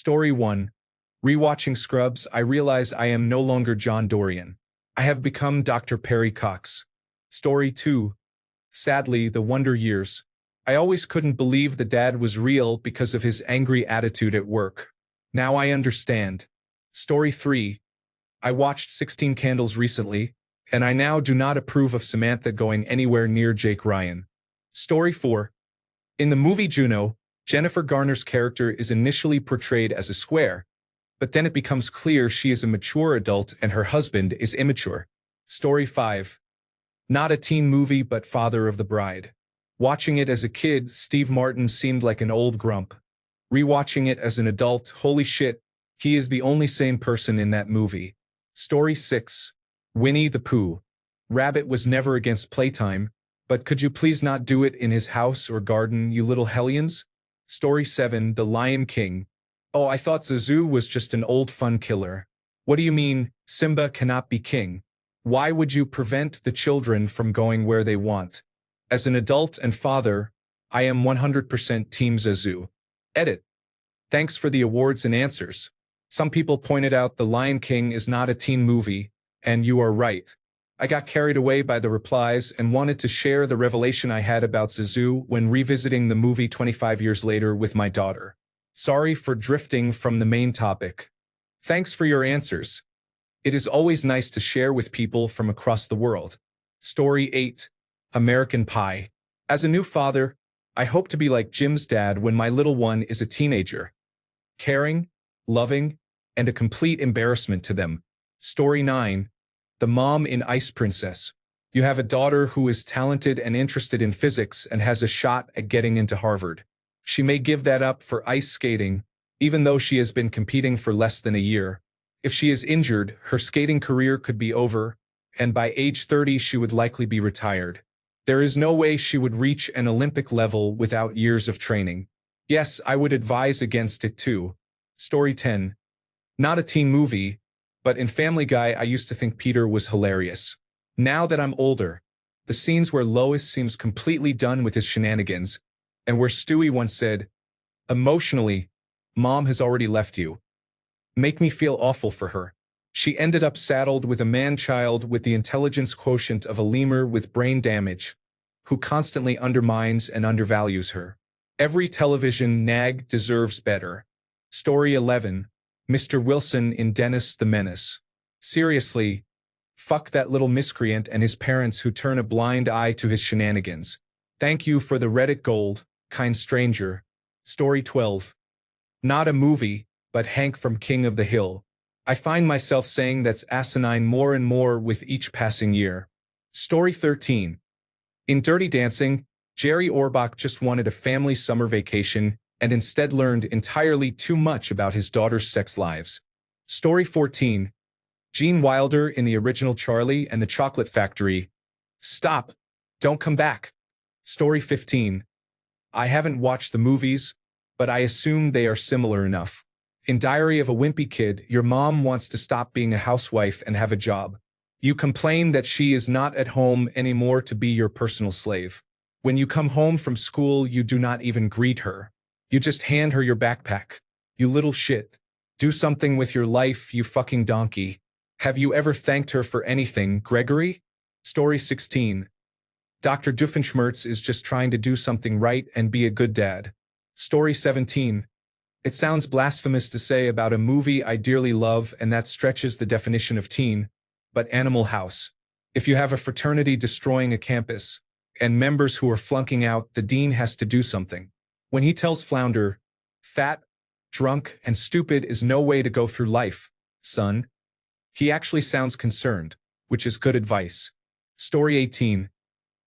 Story 1. Rewatching Scrubs, I realize I am no longer John Dorian. I have become Dr. Perry Cox. Story 2. Sadly, the Wonder Years. I always couldn't believe the dad was real because of his angry attitude at work. Now I understand. Story 3. I watched 16 Candles recently, and I now do not approve of Samantha going anywhere near Jake Ryan. Story 4. In the movie Juno, Jennifer Garner's character is initially portrayed as a square, but then it becomes clear she is a mature adult and her husband is immature. Story 5. Not a teen movie but Father of the Bride. Watching it as a kid, Steve Martin seemed like an old grump. Rewatching it as an adult, holy shit, he is the only sane person in that movie. Story 6. Winnie the Pooh. Rabbit was never against playtime, but could you please not do it in his house or garden, you little hellions? Story 7. The Lion King. Oh, I thought Zazu was just an old fun killer. What do you mean, Simba cannot be king? Why would you prevent the children from going where they want? As an adult and father, I am 100% Team Zazu. Edit. Thanks for the awards and answers. Some people pointed out The Lion King is not a teen movie, and you are right. I got carried away by the replies and wanted to share the revelation I had about Zazu when revisiting the movie 25 years later with my daughter. Sorry for drifting from the main topic. Thanks for your answers. It is always nice to share with people from across the world. Story 8. American Pie. As a new father, I hope to be like Jim's dad when my little one is a teenager. Caring, loving, and a complete embarrassment to them. Story 9. The Mom in Ice Princess. You have a daughter who is talented and interested in physics and has a shot at getting into Harvard. She may give that up for ice skating, even though she has been competing for less than a year. If she is injured, her skating career could be over, and by age 30 she would likely be retired. There is no way she would reach an Olympic level without years of training. Yes, I would advise against it too. Story 10. Not a teen movie, but in Family Guy I used to think Peter was hilarious. Now that I'm older, the scenes where Lois seems completely done with his shenanigans, and where Stewie once said, emotionally, Mom has already left you, make me feel awful for her. She ended up saddled with a man-child with the intelligence quotient of a lemur with brain damage, who constantly undermines and undervalues her. Every television nag deserves better. Story 11. Mr. Wilson in Dennis the Menace. Seriously, fuck that little miscreant and his parents who turn a blind eye to his shenanigans. Thank you for the Reddit gold, kind stranger. Story 12. Not a movie, but Hank from King of the Hill. I find myself saying that's asinine more and more with each passing year. Story 13. In Dirty Dancing, Jerry Orbach just wanted a family summer vacation and instead learned entirely too much about his daughter's sex lives. Story 14. Gene Wilder in the original Charlie and the Chocolate Factory. Stop. Don't come back. Story 15. I haven't watched the movies, but I assume they are similar enough. In Diary of a Wimpy Kid, your mom wants to stop being a housewife and have a job. You complain that she is not at home anymore to be your personal slave. When you come home from school, you do not even greet her. You just hand her your backpack. You little shit. Do something with your life, you fucking donkey. Have you ever thanked her for anything, Gregory? Story 16. Dr. Doofenshmirtz is just trying to do something right and be a good dad. Story 17. It sounds blasphemous to say about a movie I dearly love, and that stretches the definition of teen, but Animal House. If you have a fraternity destroying a campus, and members who are flunking out, the dean has to do something. When he tells Flounder, fat, drunk, and stupid is no way to go through life, son, he actually sounds concerned, which is good advice. Story 18.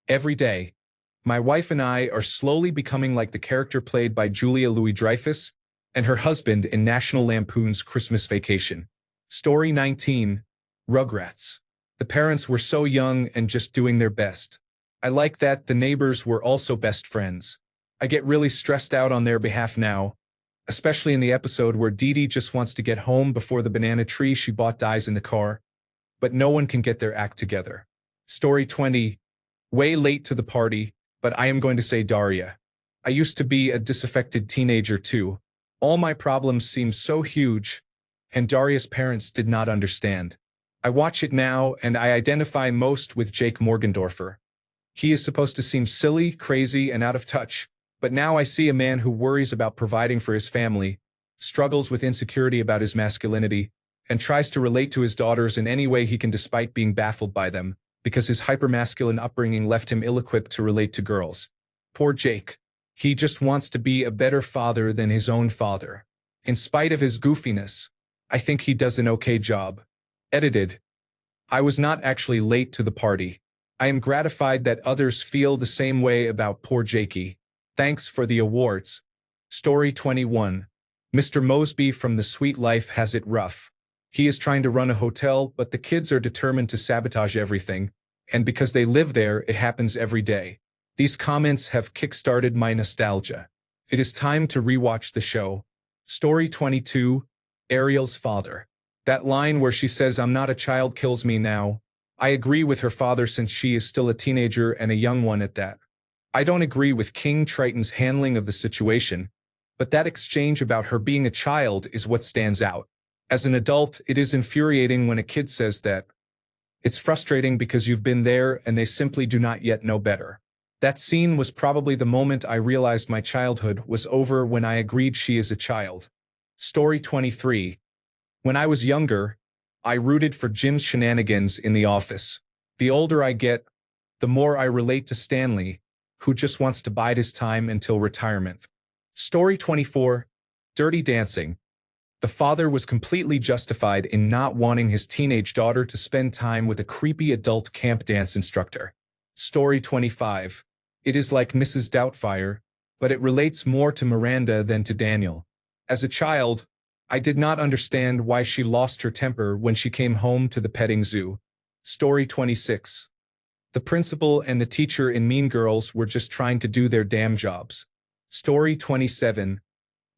Every day, my wife and I are slowly becoming like the character played by Julia Louis-Dreyfus and her husband in National Lampoon's Christmas Vacation. Story 19. Rugrats. The parents were so young and just doing their best. I like that the neighbors were also best friends. I get really stressed out on their behalf now, especially in the episode where Dee Dee just wants to get home before the banana tree she bought dies in the car, but no one can get their act together. Story 20. Way late to the party, but I am going to say Daria. I used to be a disaffected teenager too, All my problems seem so huge, and Darius' parents did not understand. I watch it now, and I identify most with Jake Morgendorfer. He is supposed to seem silly, crazy, and out of touch, but now I see a man who worries about providing for his family, struggles with insecurity about his masculinity, and tries to relate to his daughters in any way he can despite being baffled by them, because his hypermasculine upbringing left him ill-equipped to relate to girls. Poor Jake. He just wants to be a better father than his own father. In spite of his goofiness, I think he does an okay job. Edited. I was not actually late to the party. I am gratified that others feel the same way about poor Jakey. Thanks for the awards. Story 21. Mr. Mosby from The Sweet Life has it rough. He is trying to run a hotel, but the kids are determined to sabotage everything, and because they live there, it happens every day. These comments have kick-started my nostalgia. It is time to rewatch the show. Story 22. Ariel's father. That line where she says, "I'm not a child," kills me now. I agree with her father since she is still a teenager and a young one at that. I don't agree with King Triton's handling of the situation, but that exchange about her being a child is what stands out. As an adult, it is infuriating when a kid says that. It's frustrating because you've been there and they simply do not yet know better. That scene was probably the moment I realized my childhood was over when I agreed she is a child. Story 23. When I was younger, I rooted for Jim's shenanigans in the office. The older I get, the more I relate to Stanley, who just wants to bide his time until retirement. Story 24. Dirty Dancing. The father was completely justified in not wanting his teenage daughter to spend time with a creepy adult camp dance instructor. Story 25. It is like Mrs. Doubtfire, but it relates more to Miranda than to Daniel. As a child, I did not understand why she lost her temper when she came home to the petting zoo. Story 26. The principal and the teacher in Mean Girls were just trying to do their damn jobs. Story 27.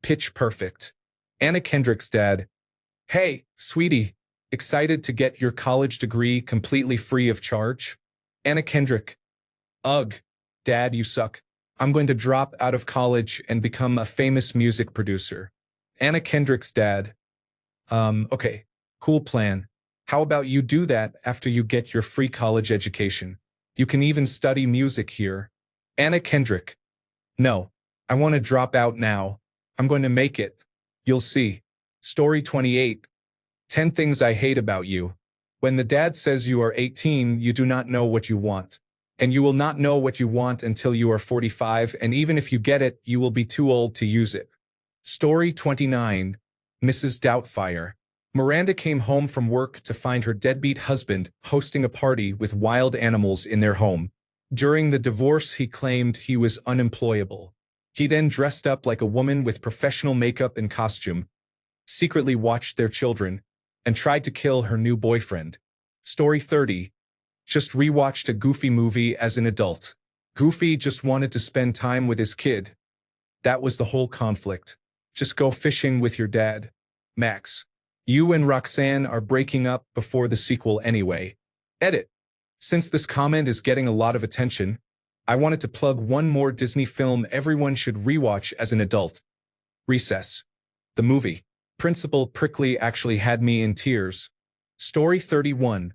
Pitch Perfect. Anna Kendrick's dad. Hey, sweetie, excited to get your college degree completely free of charge? Anna Kendrick. Ugh, Dad, you suck. I'm going to drop out of college and become a famous music producer. Anna Kendrick's dad. Okay, cool plan. How about you do that after you get your free college education? You can even study music here. Anna Kendrick. No, I want to drop out now. I'm going to make it. You'll see. Story 28. 10 Things I Hate About You. When the dad says you are 18, you do not know what you want. And you will not know what you want until you are 45, and even if you get it, you will be too old to use it. Story 29. Mrs. Doubtfire. Miranda came home from work to find her deadbeat husband hosting a party with wild animals in their home. During the divorce, he claimed he was unemployable. He then dressed up like a woman with professional makeup and costume, secretly watched their children, and tried to kill her new boyfriend. Story 30. Just rewatched a Goofy movie as an adult. Goofy just wanted to spend time with his kid. That was the whole conflict. Just go fishing with your dad. Max. You and Roxanne are breaking up before the sequel anyway. Edit. Since this comment is getting a lot of attention, I wanted to plug one more Disney film everyone should rewatch as an adult. Recess. The movie. Principal Prickly actually had me in tears. Story 31.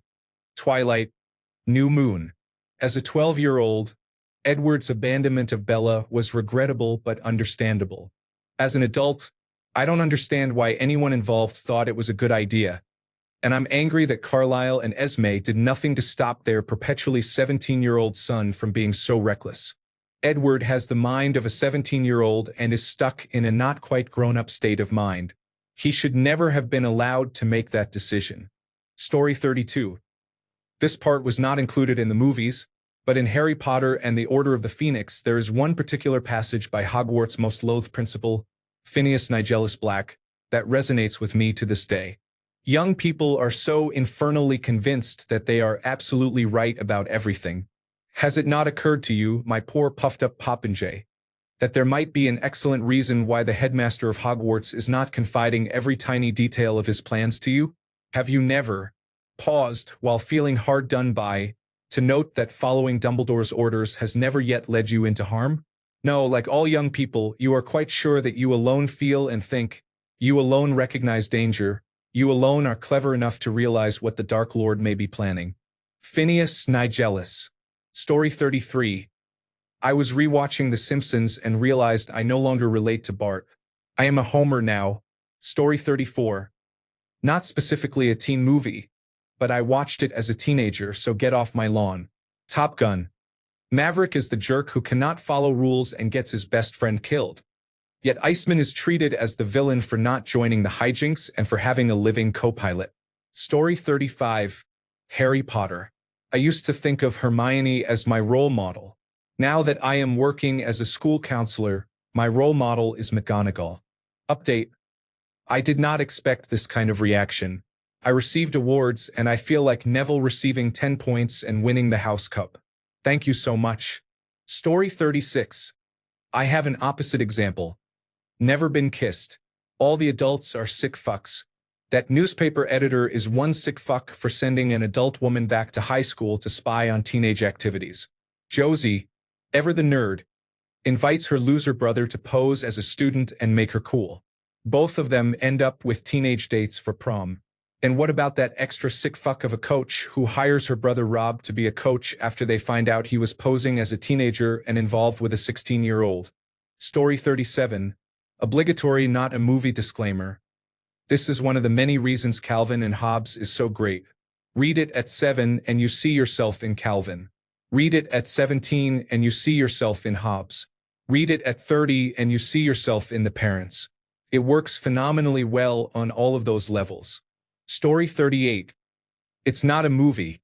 Twilight. New Moon. As a 12-year-old, Edward's abandonment of Bella was regrettable but understandable. As an adult, I don't understand why anyone involved thought it was a good idea, and I'm angry that Carlisle and Esme did nothing to stop their perpetually 17-year-old son from being so reckless. Edward has the mind of a 17-year-old and is stuck in a not quite grown-up state of mind. He should never have been allowed to make that decision. Story 32. This part was not included in the movies, but in Harry Potter and the Order of the Phoenix there is one particular passage by Hogwarts' most loathed principal, Phineas Nigellus Black, that resonates with me to this day. Young people are so infernally convinced that they are absolutely right about everything. Has it not occurred to you, my poor puffed-up popinjay, that there might be an excellent reason why the headmaster of Hogwarts is not confiding every tiny detail of his plans to you? Have you never paused while feeling hard done by to note that following Dumbledore's orders has never yet led you into harm? No, like all young people, you are quite sure that you alone feel and think, you alone recognize danger, you alone are clever enough to realize what the Dark Lord may be planning. Phineas Nigellus. Story 33. I was rewatching The Simpsons and realized I no longer relate to Bart. I am a Homer now. Story 34. Not specifically a teen movie, but I watched it as a teenager, so get off my lawn. Top Gun. Maverick is the jerk who cannot follow rules and gets his best friend killed. Yet Iceman is treated as the villain for not joining the hijinks and for having a living co-pilot. Story 35. Harry Potter. I used to think of Hermione as my role model. Now that I am working as a school counselor, my role model is McGonagall. Update. I did not expect this kind of reaction. I received awards and I feel like Neville receiving 10 points and winning the House Cup. Thank you so much. Story 36. I have an opposite example. Never been kissed. All the adults are sick fucks. That newspaper editor is one sick fuck for sending an adult woman back to high school to spy on teenage activities. Josie, ever the nerd, invites her loser brother to pose as a student and make her cool. Both of them end up with teenage dates for prom. And what about that extra sick fuck of a coach who hires her brother Rob to be a coach after they find out he was posing as a teenager and involved with a 16-year-old? Story 37. Obligatory not a movie disclaimer. This is one of the many reasons Calvin and Hobbes is so great. Read it at 7 and you see yourself in Calvin. Read it at 17 and you see yourself in Hobbes. Read it at 30 and you see yourself in the parents. It works phenomenally well on all of those levels. Story 38. It's not a movie.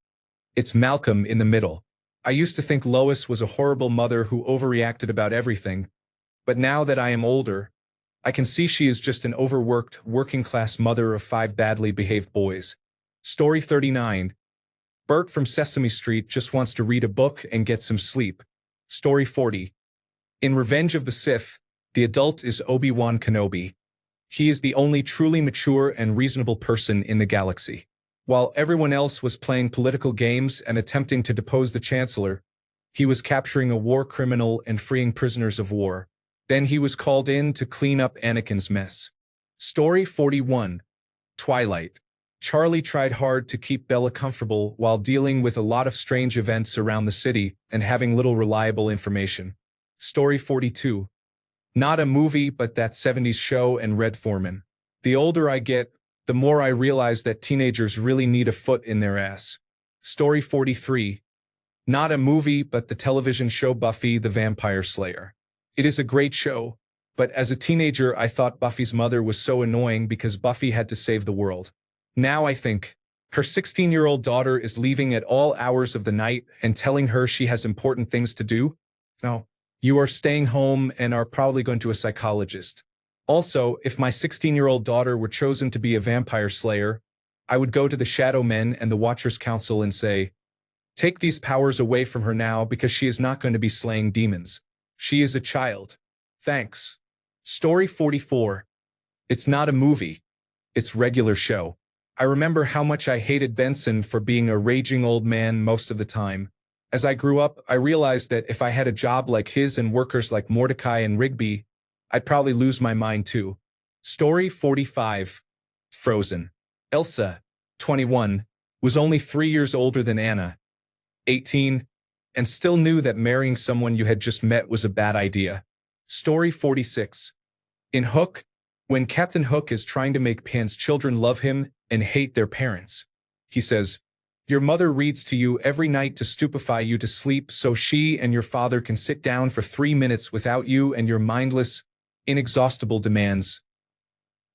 It's Malcolm in the Middle. I used to think Lois was a horrible mother who overreacted about everything, but now that I am older, I can see she is just an overworked, working-class mother of 5 badly behaved boys. Story 39. Bert from Sesame Street just wants to read a book and get some sleep. Story 40. In Revenge of the Sith, the adult is Obi-Wan Kenobi. He is the only truly mature and reasonable person in the galaxy. While everyone else was playing political games and attempting to depose the Chancellor, he was capturing a war criminal and freeing prisoners of war. Then he was called in to clean up Anakin's mess. Story 41. Twilight. Charlie tried hard to keep Bella comfortable while dealing with a lot of strange events around the city and having little reliable information. Story 42. Not a movie, but that 70s show and Red Foreman. The older I get, the more I realize that teenagers really need a foot in their ass. Story 43. Not a movie, but the television show Buffy the Vampire Slayer. It is a great show, but as a teenager I thought Buffy's mother was so annoying because Buffy had to save the world. Now I think, her 16-year-old daughter is leaving at all hours of the night and telling her she has important things to do? No. You are staying home and are probably going to a psychologist. Also, if my 16-year-old daughter were chosen to be a vampire slayer, I would go to the Shadow Men and the Watchers Council and say, take these powers away from her now because she is not going to be slaying demons. She is a child. Thanks. Story 44. It's not a movie. It's regular show. I remember how much I hated Benson for being a raging old man most of the time. As I grew up, I realized that if I had a job like his and workers like Mordecai and Rigby, I'd probably lose my mind too. Story 45. Frozen. Elsa, 21, was only 3 years older than Anna, 18, and still knew that marrying someone you had just met was a bad idea. Story 46. In Hook, when Captain Hook is trying to make Pan's children love him and hate their parents, he says, your mother reads to you every night to stupefy you to sleep so she and your father can sit down for 3 minutes without you and your mindless, inexhaustible demands.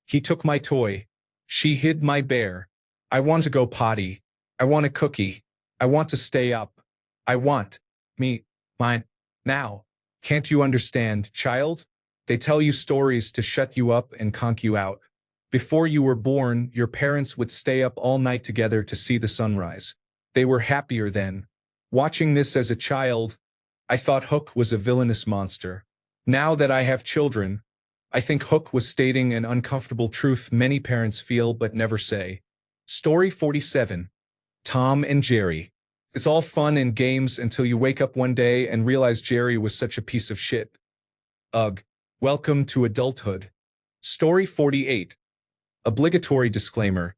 He took my toy. She hid my bear. I want to go potty. I want a cookie. I want to stay up. I want me, mine, now. Can't you understand, child? They tell you stories to shut you up and conk you out. Before you were born, your parents would stay up all night together to see the sunrise. They were happier then. Watching this as a child, I thought Hook was a villainous monster. Now that I have children, I think Hook was stating an uncomfortable truth many parents feel but never say. Story 47. Tom and Jerry. It's all fun and games until you wake up one day and realize Jerry was such a piece of shit. Ugh. Welcome to adulthood. Story 48. Obligatory disclaimer.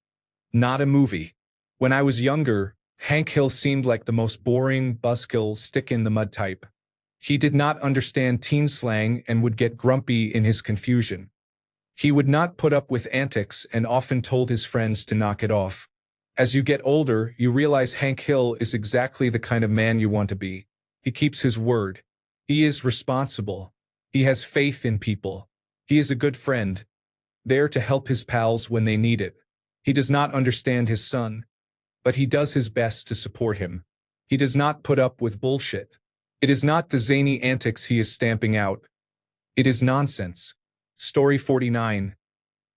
Not a movie. When I was younger, Hank Hill seemed like the most boring, buzzkill, stick-in-the-mud type. He did not understand teen slang and would get grumpy in his confusion. He would not put up with antics and often told his friends to knock it off. As you get older, you realize Hank Hill is exactly the kind of man you want to be. He keeps his word. He is responsible. He has faith in people. He is a good friend, there to help his pals when they need it. He does not understand his son, but he does his best to support him. He does not put up with bullshit. It is not the zany antics he is stamping out. It is nonsense. Story 49.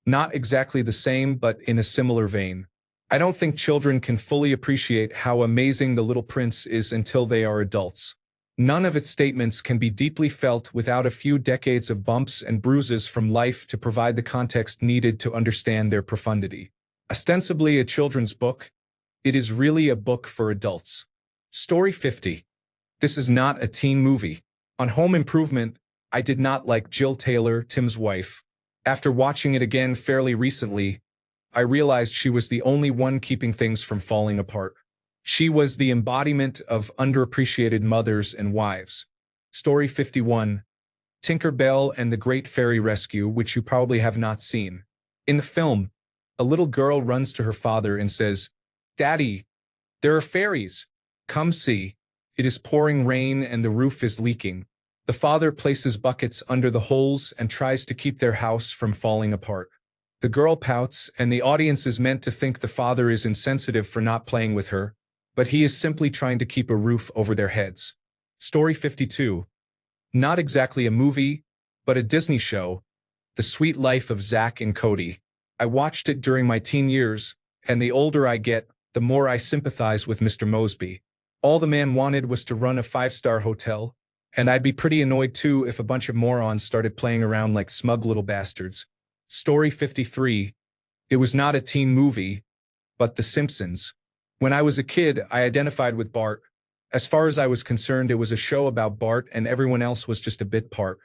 Not exactly the same, but in a similar vein. I don't think children can fully appreciate how amazing The Little Prince is until they are adults. None of its statements can be deeply felt without a few decades of bumps and bruises from life to provide the context needed to understand their profundity. Ostensibly a children's book, it is really a book for adults. Story 50. This is not a teen movie. On Home Improvement, I did not like Jill Taylor, Tim's wife. After watching it again fairly recently, I realized she was the only one keeping things from falling apart. She was the embodiment of underappreciated mothers and wives. Story 51. Tinker Bell and the Great Fairy Rescue, which you probably have not seen. In the film, a little girl runs to her father and says, "Daddy, there are fairies. Come see. It is pouring rain and the roof is leaking." The father places buckets under the holes and tries to keep their house from falling apart. The girl pouts, and the audience is meant to think the father is insensitive for not playing with her, but he is simply trying to keep a roof over their heads. Story 52. Not exactly a movie, but a Disney show, The Sweet Life of Zack and Cody. I watched it during my teen years, and the older I get, the more I sympathize with Mr. Mosby. All the man wanted was to run a 5-star hotel, and I'd be pretty annoyed too if a bunch of morons started playing around like smug little bastards. Story 53. It was not a teen movie, but The Simpsons. When I was a kid, I identified with Bart. As far as I was concerned, it was a show about Bart and everyone else was just a bit part.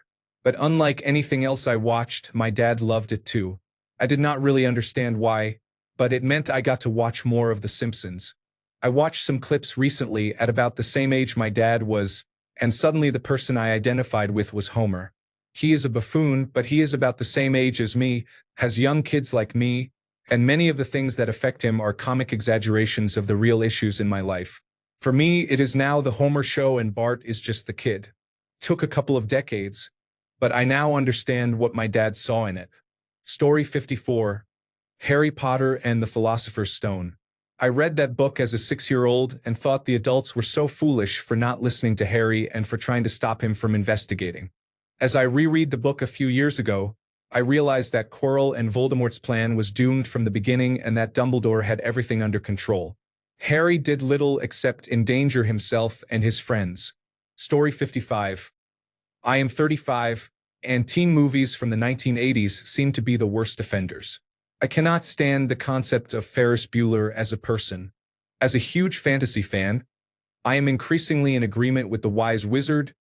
But unlike anything else I watched, my dad loved it too. I did not really understand why, but it meant I got to watch more of The Simpsons. I watched some clips recently at about the same age my dad was, and suddenly the person I identified with was Homer. He is a buffoon, but he is about the same age as me, has young kids like me, and many of the things that affect him are comic exaggerations of the real issues in my life. For me, it is now the Homer show and Bart is just the kid. Took a couple of decades, but I now understand what my dad saw in it. Story 54. Harry Potter and the Philosopher's Stone. I read that book as a 6-year-old and thought the adults were so foolish for not listening to Harry and for trying to stop him from investigating. As I reread the book a few years ago, I realized that Quirrell and Voldemort's plan was doomed from the beginning and that Dumbledore had everything under control. Harry did little except endanger himself and his friends. Story 55. I am 35, and teen movies from the 1980s seem to be the worst offenders. I cannot stand the concept of Ferris Bueller as a person. As a huge fantasy fan, I am increasingly in agreement with the wise wizard,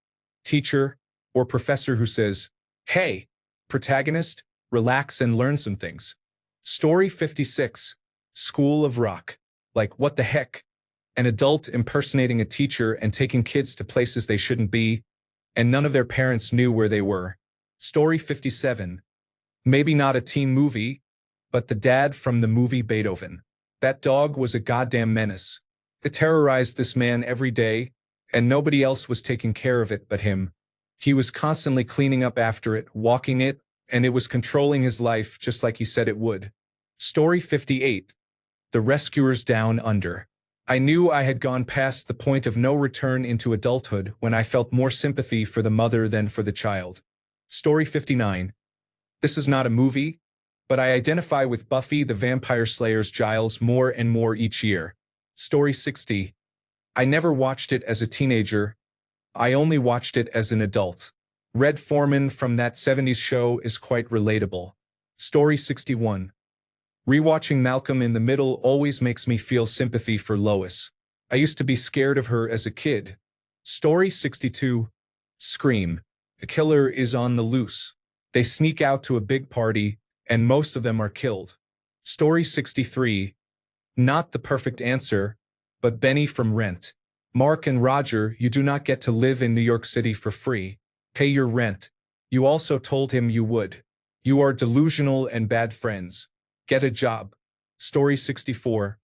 teacher, or professor who says, "Hey, protagonist, relax and learn some things." Story 56. School of Rock. Like, what the heck? An adult impersonating a teacher and taking kids to places they shouldn't be, and none of their parents knew where they were. Story 57. Maybe not a teen movie, but the dad from the movie Beethoven. That dog was a goddamn menace. It terrorized this man every day, and nobody else was taking care of it but him. He was constantly cleaning up after it, walking it, and it was controlling his life just like he said it would. Story 58. The Rescuers Down Under. I knew I had gone past the point of no return into adulthood when I felt more sympathy for the mother than for the child. Story 59. This is not a movie, but I identify with Buffy the Vampire Slayer's Giles more and more each year. Story 60. I never watched it as a teenager. I only watched it as an adult. Red Foreman from that 70s show is quite relatable. Story 61. Rewatching Malcolm in the Middle always makes me feel sympathy for Lois. I used to be scared of her as a kid. Story 62. Scream. A killer is on the loose. They sneak out to a big party, and most of them are killed. Story 63. Not the perfect answer, but Benny from Rent. Mark and Roger, you do not get to live in New York City for free. Pay your rent. You also told him you would. You are delusional and bad friends. Get a job. Story 64.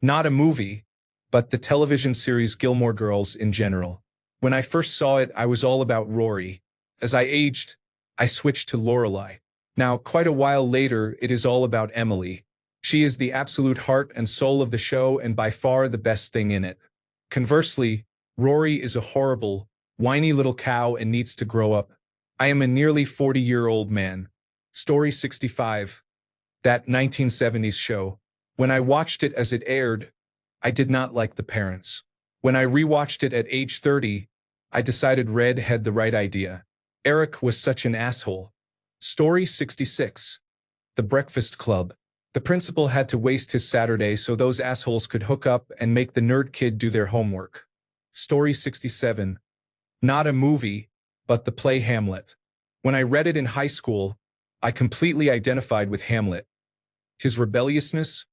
Not a movie, but the television series Gilmore Girls in general. When I first saw it, I was all about Rory. As I aged, I switched to Lorelai. Now, quite a while later, it is all about Emily. She is the absolute heart and soul of the show and by far the best thing in it. Conversely, Rory is a horrible, whiny little cow and needs to grow up. I am a nearly 40-year-old man. Story 65. That 1970s show. When I watched it as it aired, I did not like the parents. When I rewatched it at age 30, I decided Red had the right idea. Eric was such an asshole. Story 66. The Breakfast Club. The principal had to waste his Saturday so those assholes could hook up and make the nerd kid do their homework. Story 67. Not a movie, but the play Hamlet. When I read it in high school, I completely identified with Hamlet. His rebelliousness,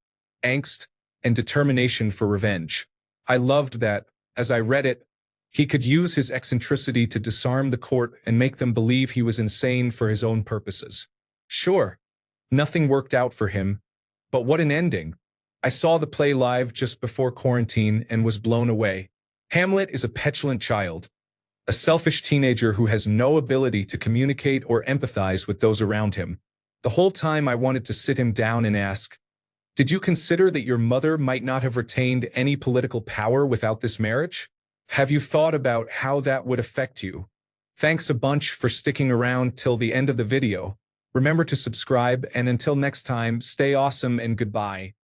angst, and determination for revenge. I loved that, as I read it, he could use his eccentricity to disarm the court and make them believe he was insane for his own purposes. Sure, nothing worked out for him, but what an ending. I saw the play live just before quarantine and was blown away. Hamlet is a petulant child, a selfish teenager who has no ability to communicate or empathize with those around him. The whole time I wanted to sit him down and ask, did you consider that your mother might not have retained any political power without this marriage? Have you thought about how that would affect you? Thanks a bunch for sticking around till the end of the video. Remember to subscribe, and until next time, stay awesome and goodbye.